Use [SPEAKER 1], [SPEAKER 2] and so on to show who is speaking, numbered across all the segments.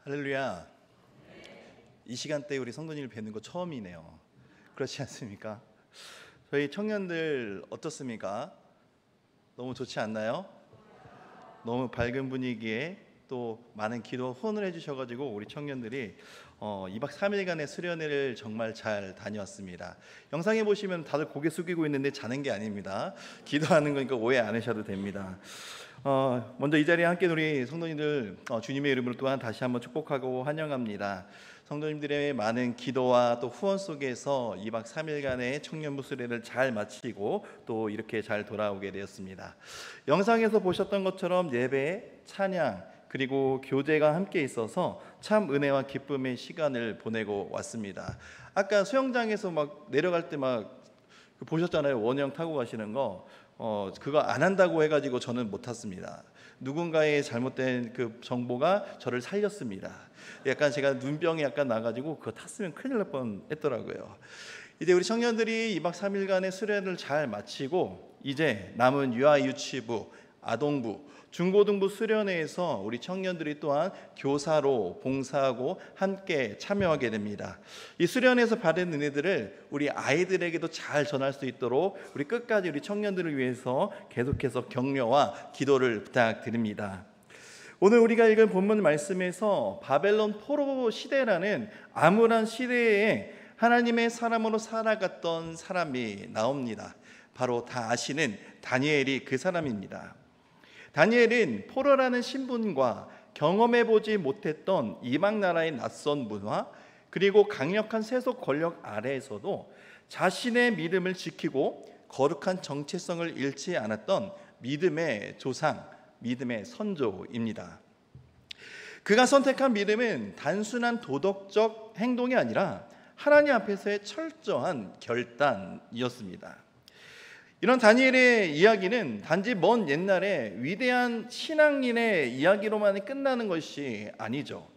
[SPEAKER 1] 할렐루야. 이 시간대에 우리 성도님을 뵙는 거 처음이네요. 그렇지 않습니까? 저희 청년들 어떻습니까? 너무 좋지 않나요? 너무 밝은 분위기에 또 많은 기도 후원을 해주셔가지고 우리 청년들이 2박 3일간의 수련회를 정말 잘 다녀왔습니다. 영상에 보시면 다들 고개 숙이고 있는데 자는 게 아닙니다. 기도하는 거니까 오해 안 하셔도 됩니다. 먼저 이 자리에 함께 우리 성도님들 주님의 이름으로 또한 다시 한번 축복하고 환영합니다. 성도님들의 많은 기도와 또 후원 속에서 2박 3일간의 청년부 수련회를 잘 마치고 또 이렇게 잘 돌아오게 되었습니다. 영상에서 보셨던 것처럼 예배, 찬양 그리고 교제가 함께 있어서 참 은혜와 기쁨의 시간을 보내고 왔습니다. 아까 수영장에서 막 내려갈 때 막 보셨잖아요. 원형 타고 가시는 거. 그거 안 한다고 해가지고 저는 못 탔습니다. 누군가의 잘못된 그 정보가 저를 살렸습니다. 약간 제가 눈병이 약간 나가지고 그거 탔으면 큰일 날 뻔했더라고요. 이제 우리 청년들이 2박 3일간의 수련을 잘 마치고 이제 남은 유아 유치부, 아동부, 중고등부 수련회에서 우리 청년들이 또한 교사로 봉사하고 함께 참여하게 됩니다. 이 수련회에서 받은 은혜들을 우리 아이들에게도 잘 전할 수 있도록 우리 끝까지 우리 청년들을 위해서 계속해서 격려와 기도를 부탁드립니다. 오늘 우리가 읽은 본문 말씀에서 바벨론 포로 시대라는 암울한 시대에 하나님의 사람으로 살아갔던 사람이 나옵니다. 바로 다 아시는 다니엘이 그 사람입니다. 다니엘은 포로라는 신분과 경험해보지 못했던 이방 나라의 낯선 문화 그리고 강력한 세속 권력 아래에서도 자신의 믿음을 지키고 거룩한 정체성을 잃지 않았던 믿음의 조상, 믿음의 선조입니다. 그가 선택한 믿음은 단순한 도덕적 행동이 아니라 하나님 앞에서의 철저한 결단이었습니다. 이런 다니엘의 이야기는 단지 먼 옛날에 위대한 신앙인의 이야기로만 끝나는 것이 아니죠.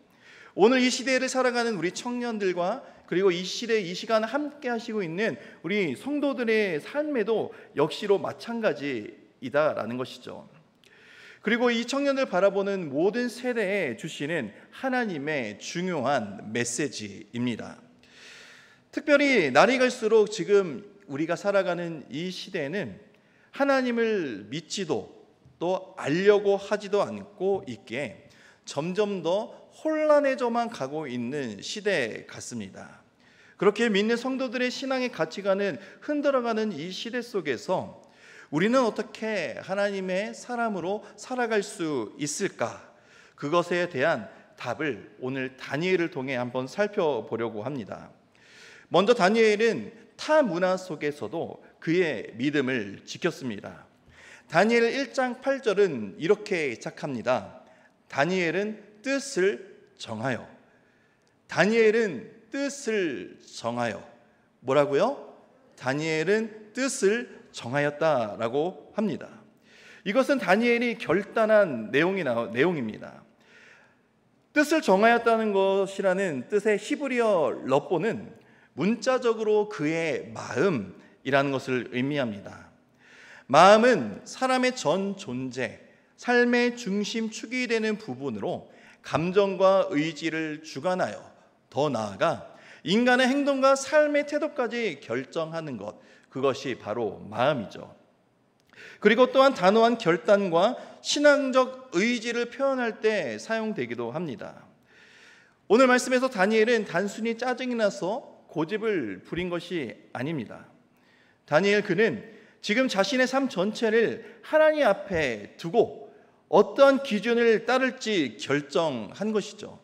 [SPEAKER 1] 오늘 이 시대를 살아가는 우리 청년들과 그리고 이 시대 이 시간 함께 하시고 있는 우리 성도들의 삶에도 역시로 마찬가지이다라는 것이죠. 그리고 이 청년들 바라보는 모든 세대에 주시는 하나님의 중요한 메시지입니다. 특별히 날이 갈수록 지금 우리가 살아가는 이 시대에는 하나님을 믿지도 또 알려고 하지도 않고 있기에 점점 더 혼란해져만 가고 있는 시대 같습니다. 그렇게 믿는 성도들의 신앙의 가치관은 흔들어가는 이 시대 속에서 우리는 어떻게 하나님의 사람으로 살아갈 수 있을까? 그것에 대한 답을 오늘 다니엘을 통해 한번 살펴보려고 합니다. 먼저 다니엘은 타 문화 속에서도 그의 믿음을 지켰습니다. 다니엘 1장 8절은 이렇게 시작합니다. 다니엘은 뜻을 정하여. 다니엘은 뜻을 정하여. 뭐라고요? 다니엘은 뜻을 정하였다라고 합니다. 이것은 다니엘이 결단한 내용입니다. 뜻을 정하였다는 것이라는 뜻의 히브리어 럽보는 문자적으로 그의 마음이라는 것을 의미합니다. 마음은 사람의 전 존재, 삶의 중심축이 되는 부분으로 감정과 의지를 주관하여 더 나아가 인간의 행동과 삶의 태도까지 결정하는 것, 그것이 바로 마음이죠. 그리고 또한 단호한 결단과 신앙적 의지를 표현할 때 사용되기도 합니다. 오늘 말씀에서 다니엘은 단순히 짜증이 나서 고집을 부린 것이 아닙니다. 다니엘 그는 지금 자신의 삶 전체를 하나님 앞에 두고 어떠한 기준을 따를지 결정한 것이죠.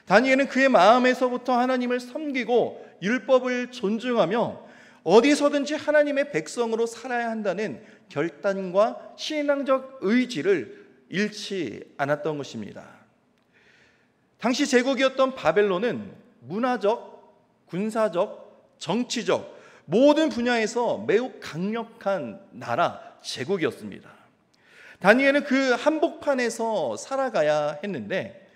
[SPEAKER 1] 다니엘은 그의 마음에서부터 하나님을 섬기고 율법을 존중하며 어디서든지 하나님의 백성으로 살아야 한다는 결단과 신앙적 의지를 잃지 않았던 것입니다. 당시 제국이었던 바벨론은 문화적, 군사적, 정치적 모든 분야에서 매우 강력한 나라, 제국이었습니다. 다니엘은 그 한복판에서 살아가야 했는데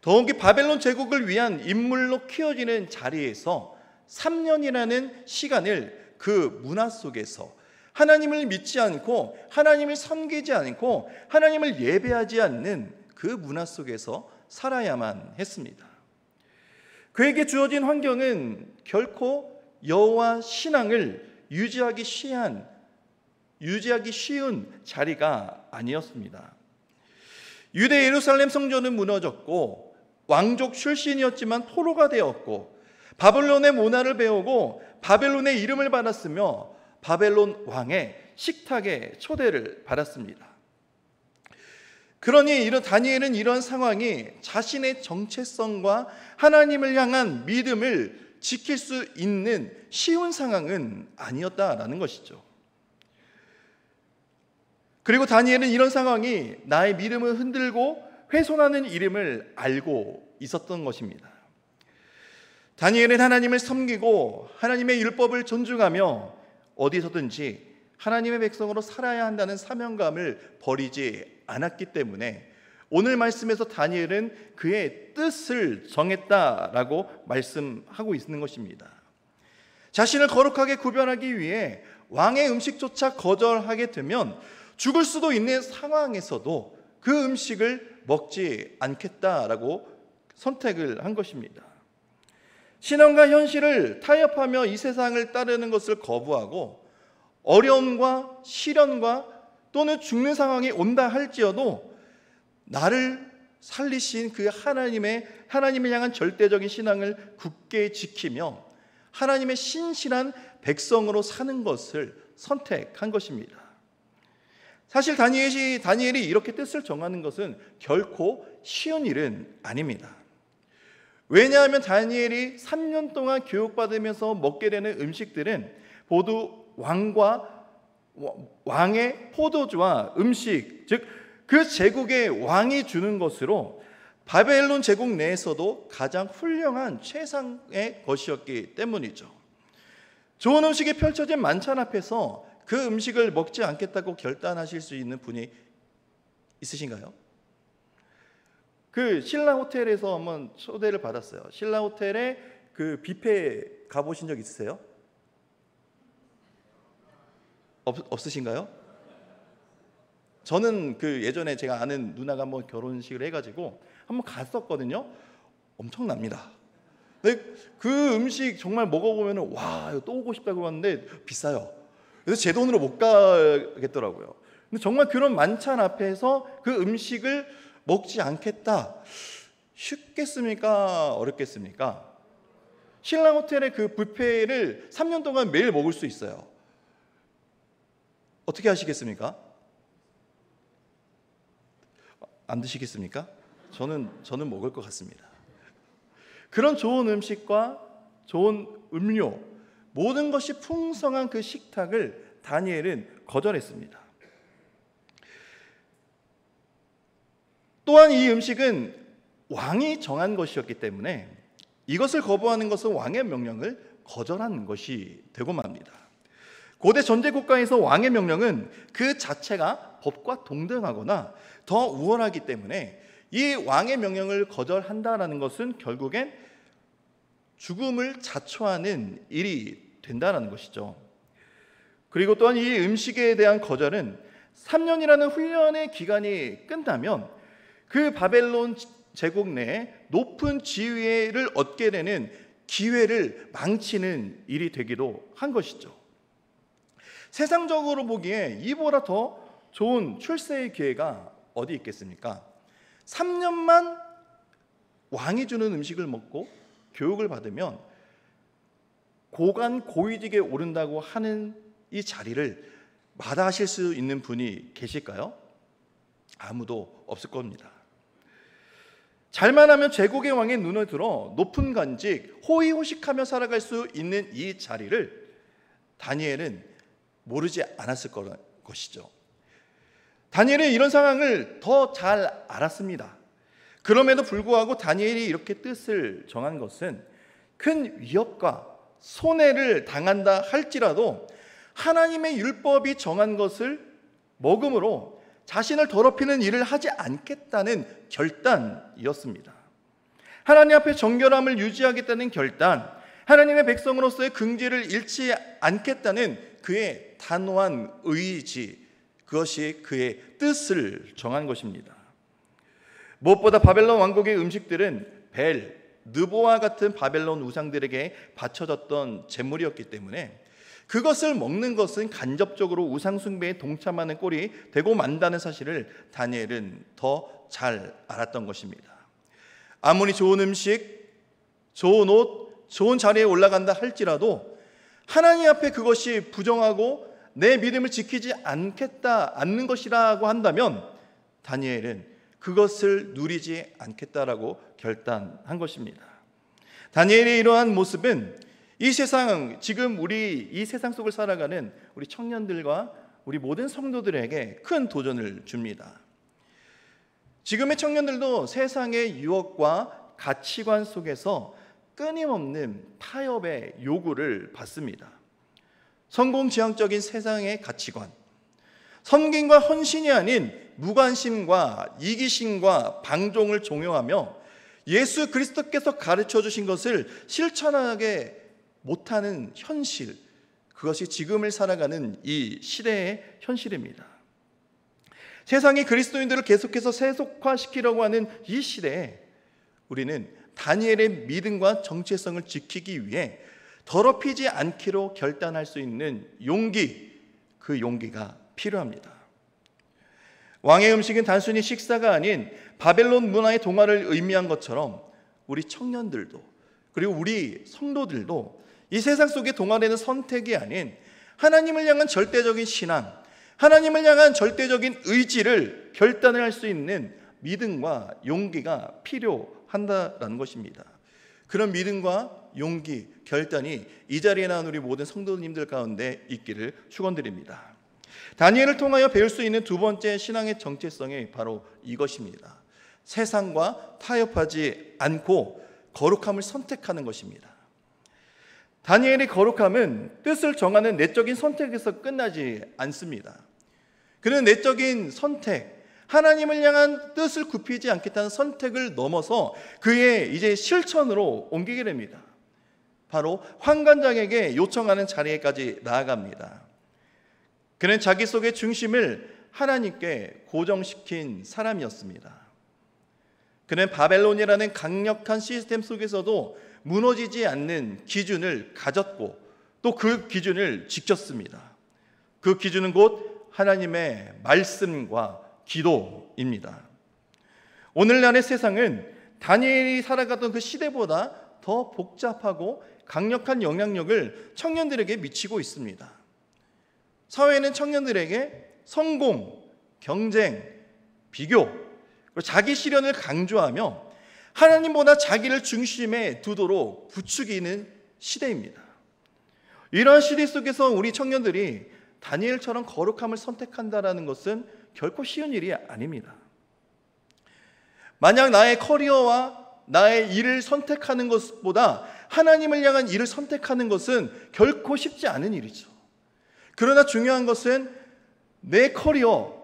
[SPEAKER 1] 더욱이 바벨론 제국을 위한 인물로 키워지는 자리에서 3년이라는 시간을 그 문화 속에서 하나님을 믿지 않고 하나님을 섬기지 않고 하나님을 예배하지 않는 그 문화 속에서 살아야만 했습니다. 그에게 주어진 환경은 결코 여호와 신앙을 유지하기 쉬운 자리가 아니었습니다. 유대 예루살렘 성전은 무너졌고 왕족 출신이었지만 포로가 되었고 바벨론의 문화를 배우고 바벨론의 이름을 받았으며 바벨론 왕의 식탁에 초대를 받았습니다. 그러니 다니엘은 이런 상황이 자신의 정체성과 하나님을 향한 믿음을 지킬 수 있는 쉬운 상황은 아니었다라는 것이죠. 그리고 다니엘은 이런 상황이 나의 믿음을 흔들고 훼손하는 이름을 알고 있었던 것입니다. 다니엘은 하나님을 섬기고 하나님의 율법을 존중하며 어디서든지 하나님의 백성으로 살아야 한다는 사명감을 버리지 않았기 때문에 오늘 말씀에서 다니엘은 그의 뜻을 정했다라고 말씀하고 있는 것입니다. 자신을 거룩하게 구별하기 위해 왕의 음식조차 거절하게 되면 죽을 수도 있는 상황에서도 그 음식을 먹지 않겠다라고 선택을 한 것입니다. 신앙과 현실을 타협하며 이 세상을 따르는 것을 거부하고 어려움과 시련과 또는 죽는 상황이 온다 할지어도 나를 살리신 그 하나님을 향한 절대적인 신앙을 굳게 지키며 하나님의 신실한 백성으로 사는 것을 선택한 것입니다. 사실 다니엘이 이렇게 뜻을 정하는 것은 결코 쉬운 일은 아닙니다. 왜냐하면 다니엘이 3년 동안 교육받으면서 먹게 되는 음식들은 모두 왕의 포도주와 음식, 즉 그 제국의 왕이 주는 것으로 바벨론 제국 내에서도 가장 훌륭한 최상의 것이었기 때문이죠. 좋은 음식이 펼쳐진 만찬 앞에서 그 음식을 먹지 않겠다고 결단하실 수 있는 분이 있으신가요? 그 신라 호텔에서 한번 초대를 받았어요. 신라 호텔에 그 뷔페 가보신 적 있으세요? 없으신가요? 저는 그 예전에 제가 아는 누나가 한번 결혼식을 해가지고 한번 갔었거든요. 엄청납니다. 근데 그 음식 정말 먹어보면 와, 이거 또 오고 싶다고 하는데 비싸요. 그래서 제 돈으로 못 가겠더라고요. 근데 정말 그런 만찬 앞에서 그 음식을 먹지 않겠다. 쉽겠습니까? 어렵겠습니까? 신라 호텔의 그 뷔페를 3년 동안 매일 먹을 수 있어요. 어떻게 하시겠습니까? 안 드시겠습니까? 저는 먹을 것 같습니다. 그런 좋은 음식과 좋은 음료, 모든 것이 풍성한 그 식탁을 다니엘은 거절했습니다. 또한 이 음식은 왕이 정한 것이었기 때문에 이것을 거부하는 것은 왕의 명령을 거절한 것이 되고 맙니다. 고대 전제 국가에서 왕의 명령은 그 자체가 법과 동등하거나 더 우월하기 때문에 이 왕의 명령을 거절한다라는 것은 결국엔 죽음을 자초하는 일이 된다는 것이죠. 그리고 또한 이 음식에 대한 거절은 3년이라는 훈련의 기간이 끝나면 그 바벨론 제국 내에 높은 지위를 얻게 되는 기회를 망치는 일이 되기도 한 것이죠. 세상적으로 보기에 이보다 더 좋은 출세의 기회가 어디 있겠습니까? 3년만 왕이 주는 음식을 먹고 교육을 받으면 고관 고위직에 오른다고 하는 이 자리를 마다하실 수 있는 분이 계실까요? 아무도 없을 겁니다. 잘만 하면 제국의 왕의 눈을 들어 높은 관직, 호의호식하며 살아갈 수 있는 이 자리를 다니엘은 모르지 않았을 것이죠. 다니엘은 이런 상황을 더 잘 알았습니다. 그럼에도 불구하고 다니엘이 이렇게 뜻을 정한 것은 큰 위협과 손해를 당한다 할지라도 하나님의 율법이 정한 것을 먹음으로 자신을 더럽히는 일을 하지 않겠다는 결단이었습니다. 하나님 앞에 정결함을 유지하겠다는 결단, 하나님의 백성으로서의 긍지를 잃지 않겠다는 그의 단호한 의지, 그것이 그의 뜻을 정한 것입니다. 무엇보다 바벨론 왕국의 음식들은 벨, 느보와 같은 바벨론 우상들에게 바쳐졌던 제물이었기 때문에 그것을 먹는 것은 간접적으로 우상 숭배에 동참하는 꼴이 되고 만다는 사실을 다니엘은 더 잘 알았던 것입니다. 아무리 좋은 음식, 좋은 옷, 좋은 자리에 올라간다 할지라도 하나님 앞에 그것이 부정하고 내 믿음을 지키지 않는 것이라고 한다면 다니엘은 그것을 누리지 않겠다라고 결단한 것입니다. 다니엘의 이러한 모습은 이 세상, 지금 우리 이 세상 속을 살아가는 우리 청년들과 우리 모든 성도들에게 큰 도전을 줍니다. 지금의 청년들도 세상의 유혹과 가치관 속에서 끊임없는 타협의 요구를 받습니다. 성공지향적인 세상의 가치관, 섬김과 헌신이 아닌 무관심과 이기심과 방종을 종용하며 예수 그리스도께서 가르쳐 주신 것을 실천하게 못하는 현실, 그것이 지금을 살아가는 이 시대의 현실입니다. 세상이 그리스도인들을 계속해서 세속화시키려고 하는 이 시대에 우리는 다니엘의 믿음과 정체성을 지키기 위해 더럽히지 않기로 결단할 수 있는 용기, 그 용기가 필요합니다. 왕의 음식은 단순히 식사가 아닌 바벨론 문화의 동화를 의미한 것처럼 우리 청년들도, 그리고 우리 성도들도 이 세상 속의 동화되는 선택이 아닌 하나님을 향한 절대적인 신앙, 하나님을 향한 절대적인 의지를 결단을 할 수 있는 믿음과 용기가 필요한다라는 것입니다. 그런 믿음과 용기, 결단이 이 자리에 나온 우리 모든 성도님들 가운데 있기를 축원드립니다. 다니엘을 통하여 배울 수 있는 두 번째 신앙의 정체성이 바로 이것입니다. 세상과 타협하지 않고 거룩함을 선택하는 것입니다. 다니엘의 거룩함은 뜻을 정하는 내적인 선택에서 끝나지 않습니다. 그는 내적인 선택, 하나님을 향한 뜻을 굽히지 않겠다는 선택을 넘어서 그의 이제 실천으로 옮기게 됩니다. 바로 환관장에게 요청하는 자리에까지 나아갑니다. 그는 자기 속의 중심을 하나님께 고정시킨 사람이었습니다. 그는 바벨론이라는 강력한 시스템 속에서도 무너지지 않는 기준을 가졌고 또 그 기준을 지켰습니다. 그 기준은 곧 하나님의 말씀과 기도입니다. 오늘날의 세상은 다니엘이 살아가던 그 시대보다 더 복잡하고 강력한 영향력을 청년들에게 미치고 있습니다. 사회는 청년들에게 성공, 경쟁, 비교, 그리고 자기 실현을 강조하며 하나님보다 자기를 중심에 두도록 부추기는 시대입니다. 이러한 시대 속에서 우리 청년들이 다니엘처럼 거룩함을 선택한다는 것은 결코 쉬운 일이 아닙니다. 만약 나의 커리어와 나의 일을 선택하는 것보다 하나님을 향한 일을 선택하는 것은 결코 쉽지 않은 일이죠. 그러나 중요한 것은 내 커리어,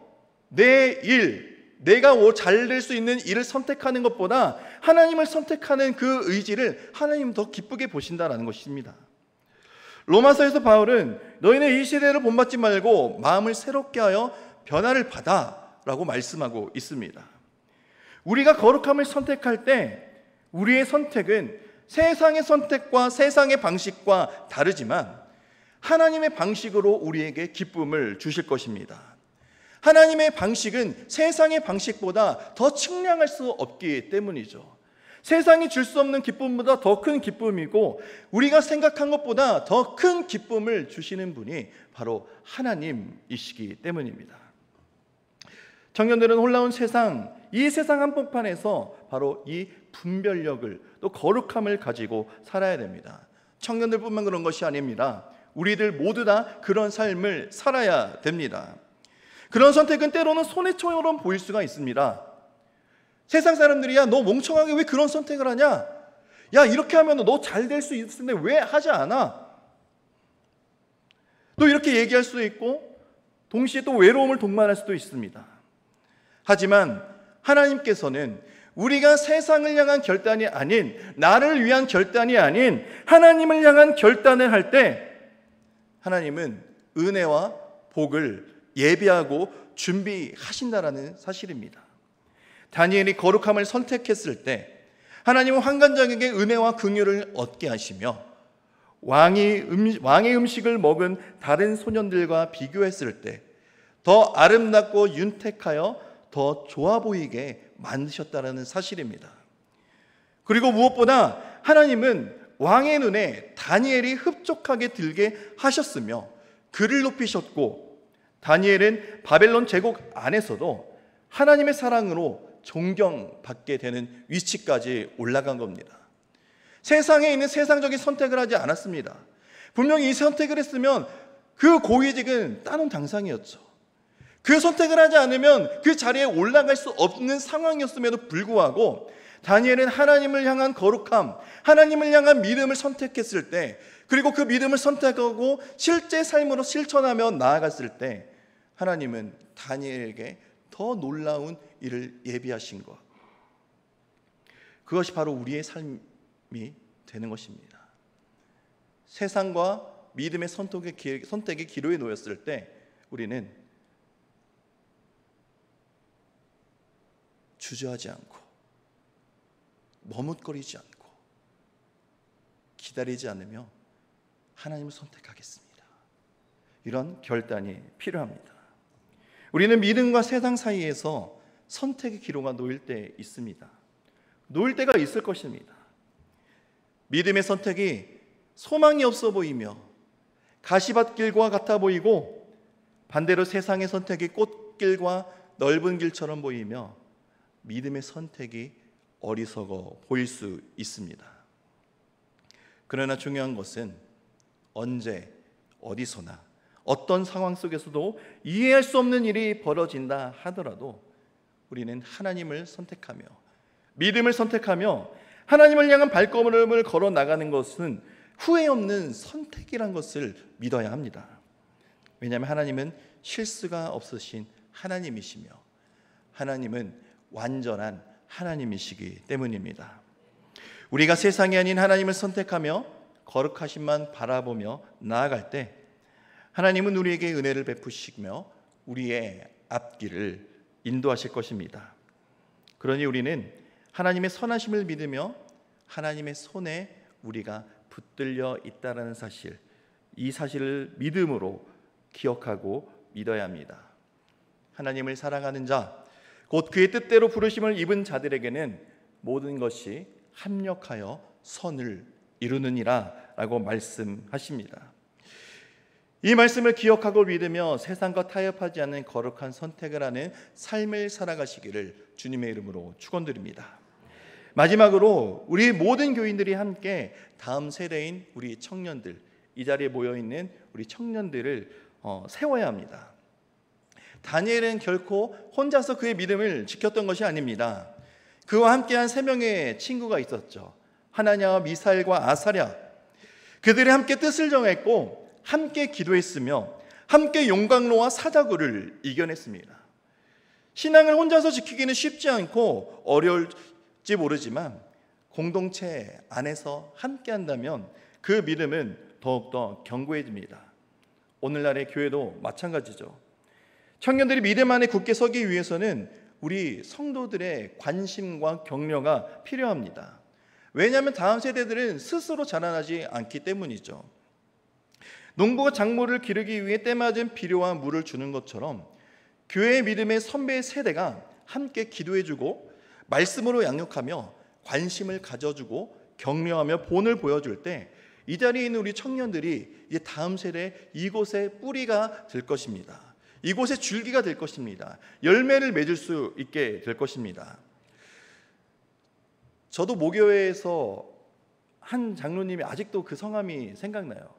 [SPEAKER 1] 내 일, 내가 잘 될 수 있는 일을 선택하는 것보다 하나님을 선택하는 그 의지를 하나님 더 기쁘게 보신다는 것입니다. 로마서에서 바울은 너희는 이 시대를 본받지 말고 마음을 새롭게 하여 변화를 받아라고 말씀하고 있습니다. 우리가 거룩함을 선택할 때 우리의 선택은 세상의 선택과 세상의 방식과 다르지만 하나님의 방식으로 우리에게 기쁨을 주실 것입니다. 하나님의 방식은 세상의 방식보다 더 측량할 수 없기 때문이죠. 세상이 줄 수 없는 기쁨보다 더 큰 기쁨이고 우리가 생각한 것보다 더 큰 기쁨을 주시는 분이 바로 하나님이시기 때문입니다. 청년들은 놀라운 세상, 이 세상 한복판에서 바로 이 분별력을 또 거룩함을 가지고 살아야 됩니다. 청년들뿐만 그런 것이 아닙니다. 우리들 모두 다 그런 삶을 살아야 됩니다. 그런 선택은 때로는 손해처럼 보일 수가 있습니다. 세상 사람들이 야, 너 멍청하게 왜 그런 선택을 하냐? 야, 이렇게 하면 너 잘 될 수 있는데 왜 하지 않아? 또 이렇게 얘기할 수도 있고 동시에 또 외로움을 동반할 수도 있습니다. 하지만 하나님께서는 우리가 세상을 향한 결단이 아닌, 나를 위한 결단이 아닌 하나님을 향한 결단을 할 때 하나님은 은혜와 복을 예비하고 준비하신다라는 사실입니다. 다니엘이 거룩함을 선택했을 때 하나님은 환관장에게 은혜와 긍휼을 얻게 하시며 왕의 음식을 먹은 다른 소년들과 비교했을 때 더 아름답고 윤택하여 더 좋아 보이게 만드셨다는 사실입니다. 그리고 무엇보다 하나님은 왕의 눈에 다니엘이 흡족하게 들게 하셨으며 그를 높이셨고, 다니엘은 바벨론 제국 안에서도 하나님의 사랑으로 존경받게 되는 위치까지 올라간 겁니다. 세상에 있는 세상적인 선택을 하지 않았습니다. 분명히 이 선택을 했으면 그 고위직은 따놓은 당상이었죠. 그 선택을 하지 않으면 그 자리에 올라갈 수 없는 상황이었음에도 불구하고 다니엘은 하나님을 향한 거룩함, 하나님을 향한 믿음을 선택했을 때, 그리고 그 믿음을 선택하고 실제 삶으로 실천하며 나아갔을 때 하나님은 다니엘에게 더 놀라운 일을 예비하신 것, 그것이 바로 우리의 삶이 되는 것입니다. 세상과 믿음의 선택의 기로에 놓였을 때 우리는 주저하지 않고 머뭇거리지 않고 기다리지 않으며 하나님을 선택하겠습니다. 이런 결단이 필요합니다. 우리는 믿음과 세상 사이에서 선택의 기로가 놓일 때 있습니다. 놓일 때가 있을 것입니다. 믿음의 선택이 소망이 없어 보이며 가시밭길과 같아 보이고, 반대로 세상의 선택이 꽃길과 넓은 길처럼 보이며 믿음의 선택이 어리석어 보일 수 있습니다. 그러나 중요한 것은 언제 어디서나 어떤 상황 속에서도 이해할 수 없는 일이 벌어진다 하더라도 우리는 하나님을 선택하며 믿음을 선택하며 하나님을 향한 발걸음을 걸어 나가는 것은 후회 없는 선택이란 것을 믿어야 합니다. 왜냐하면 하나님은 실수가 없으신 하나님이시며 하나님은 완전한 하나님이시기 때문입니다. 우리가 세상이 아닌 하나님을 선택하며 거룩하심만 바라보며 나아갈 때 하나님은 우리에게 은혜를 베푸시며 우리의 앞길을 인도하실 것입니다. 그러니 우리는 하나님의 선하심을 믿으며 하나님의 손에 우리가 붙들려 있다는 사실, 이 사실을 믿음으로 기억하고 믿어야 합니다. 하나님을 사랑하는 자, 곧 그의 뜻대로 부르심을 입은 자들에게는 모든 것이 합력하여 선을 이루느니라 라고 말씀하십니다. 이 말씀을 기억하고 믿으며 세상과 타협하지 않는 거룩한 선택을 하는 삶을 살아가시기를 주님의 이름으로 축원드립니다. 마지막으로 우리 모든 교인들이 함께 다음 세대인 우리 청년들, 이 자리에 모여있는 우리 청년들을 세워야 합니다. 다니엘은 결코 혼자서 그의 믿음을 지켰던 것이 아닙니다. 그와 함께한 3명의 친구가 있었죠. 하나냐와 미사엘과 아사랴. 그들이 함께 뜻을 정했고 함께 기도했으며 함께 용광로와 사자굴을 이겨냈습니다. 신앙을 혼자서 지키기는 쉽지 않고 어려울지 모르지만 공동체 안에서 함께 한다면 그 믿음은 더욱더 견고해집니다. 오늘날의 교회도 마찬가지죠. 청년들이 믿음 안에 굳게 서기 위해서는 우리 성도들의 관심과 격려가 필요합니다. 왜냐하면 다음 세대들은 스스로 자라나지 않기 때문이죠. 농부가 작물을 기르기 위해 때맞은 비료와 물을 주는 것처럼 교회의 믿음의 선배 세대가 함께 기도해주고 말씀으로 양육하며 관심을 가져주고 격려하며 본을 보여줄 때 이 자리에 있는 우리 청년들이 이제 다음 세대 이곳의 뿌리가 될 것입니다. 이곳의 줄기가 될 것입니다. 열매를 맺을 수 있게 될 것입니다. 저도 모교회에서 한 장로님이 아직도 그 성함이 생각나요.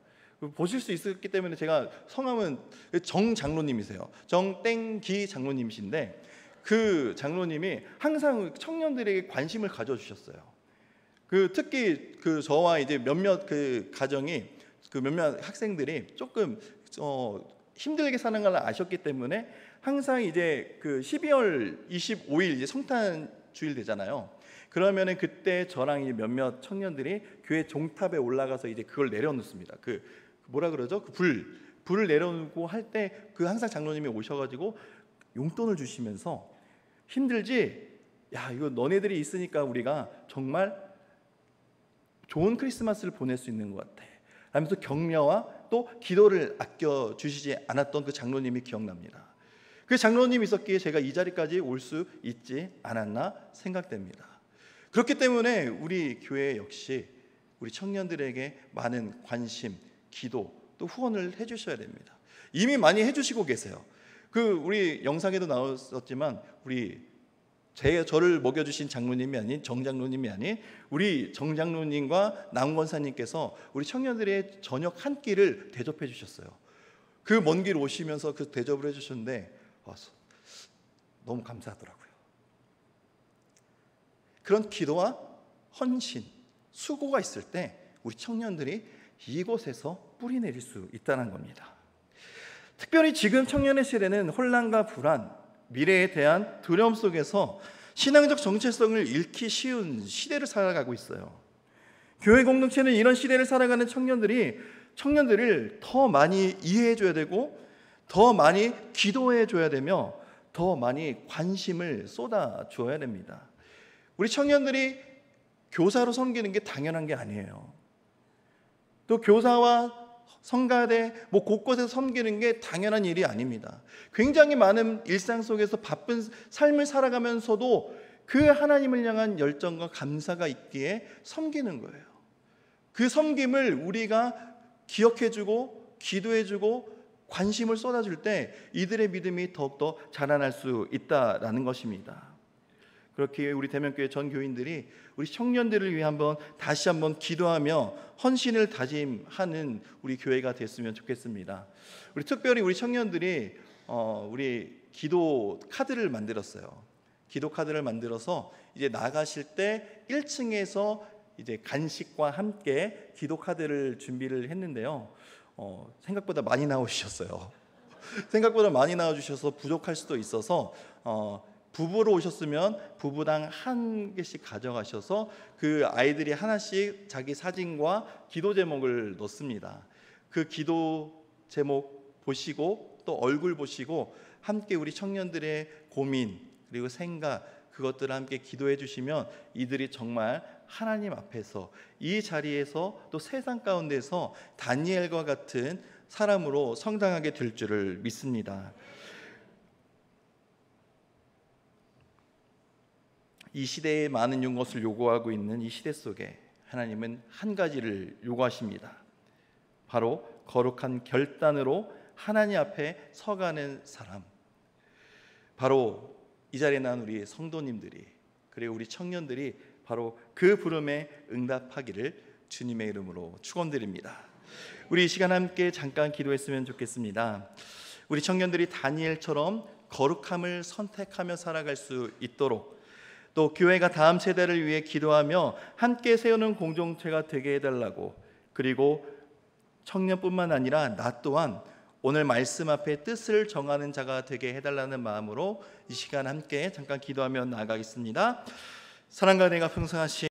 [SPEAKER 1] 보실 수 있었기 때문에 제가 성함은 정 장로님이세요. 정땡기 장로님이신데 그 장로님이 항상 청년들에게 관심을 가져주셨어요. 특히 저와 이제 몇몇 가정이 몇몇 학생들이 조금 힘들게 사는 걸 아셨기 때문에 항상 이제 12월 25일 이제 성탄 주일 되잖아요. 그러면은 그때 저랑 이제 몇몇 청년들이 교회 종탑에 올라가서 이제 그걸 내려놓습니다. 뭐라 그러죠? 불을 내려놓고 할 때 항상 장로님이 오셔가지고 용돈을 주시면서 힘들지? 야, 이거 너네들이 있으니까 우리가 정말 좋은 크리스마스를 보낼 수 있는 것 같아 하면서 격려와 또 기도를 아껴주시지 않았던 그 장로님이 기억납니다. 그 장로님이 있었기에 제가 이 자리까지 올 수 있지 않았나 생각됩니다. 그렇기 때문에 우리 교회 역시 우리 청년들에게 많은 관심, 기도, 또 후원을 해주셔야 됩니다. 이미 많이 해주시고 계세요. 우리 영상에도 나왔었지만 저를 먹여주신 장로님이 아닌 정장로님이 아닌 우리 정장로님과 남권사님께서 우리 청년들의 저녁 한 끼를 대접해 주셨어요. 그 먼 길 오시면서 그 대접을 해주셨는데 너무 감사하더라고요. 그런 기도와 헌신, 수고가 있을 때 우리 청년들이 이곳에서 뿌리 내릴 수 있다는 겁니다. 특별히 지금 청년의 세대는 혼란과 불안, 미래에 대한 두려움 속에서 신앙적 정체성을 잃기 쉬운 시대를 살아가고 있어요. 교회 공동체는 이런 시대를 살아가는 청년들을 더 많이 이해해 줘야 되고 더 많이 기도해 줘야 되며 더 많이 관심을 쏟아 줘야 됩니다. 우리 청년들이 교사로 섬기는 게 당연한 게 아니에요. 또 교사와 성가대 곳곳에서 섬기는 게 당연한 일이 아닙니다. 굉장히 많은 일상 속에서 바쁜 삶을 살아가면서도 그 하나님을 향한 열정과 감사가 있기에 섬기는 거예요. 그 섬김을 우리가 기억해주고 기도해주고 관심을 쏟아줄 때 이들의 믿음이 더욱더 자라날 수 있다라는 것입니다. 그렇게 우리 대면교회 전 교인들이 우리 청년들을 위해 다시 한번 기도하며 헌신을 다짐하는 우리 교회가 됐으면 좋겠습니다. 특별히 우리 청년들이 우리 기도 카드를 만들었어요. 기도 카드를 만들어서 이제 나가실 때 1층에서 이제 간식과 함께 기도 카드를 준비를 했는데요. 생각보다 많이 나오셨어요. 생각보다 많이 나와주셔서 부족할 수도 있어서 부부로 오셨으면 부부당 한 개씩 가져가셔서 그 아이들이 하나씩 자기 사진과 기도 제목을 넣습니다. 그 기도 제목 보시고 또 얼굴 보시고 함께 우리 청년들의 고민 그리고 생각 그것들을 함께 기도해 주시면 이들이 정말 하나님 앞에서 이 자리에서 또 세상 가운데서 다니엘과 같은 사람으로 성장하게 될 줄을 믿습니다. 이 시대에 많은 것을 요구하고 있는 이 시대 속에 하나님은 한 가지를 요구하십니다. 바로 거룩한 결단으로 하나님 앞에 서가는 사람. 바로 이 자리에 난 우리 성도님들이 그리고 우리 청년들이 바로 그 부름에 응답하기를 주님의 이름으로 축원드립니다. 우리 이 시간 함께 잠깐 기도했으면 좋겠습니다. 우리 청년들이 다니엘처럼 거룩함을 선택하며 살아갈 수 있도록 또 교회가 다음 세대를 위해 기도하며 함께 세우는 공동체가 되게 해달라고 그리고 청년뿐만 아니라 나 또한 오늘 말씀 앞에 뜻을 정하는 자가 되게 해달라는 마음으로 이 시간 함께 잠깐 기도하며 나아가겠습니다. 사랑과 은혜가 풍성하신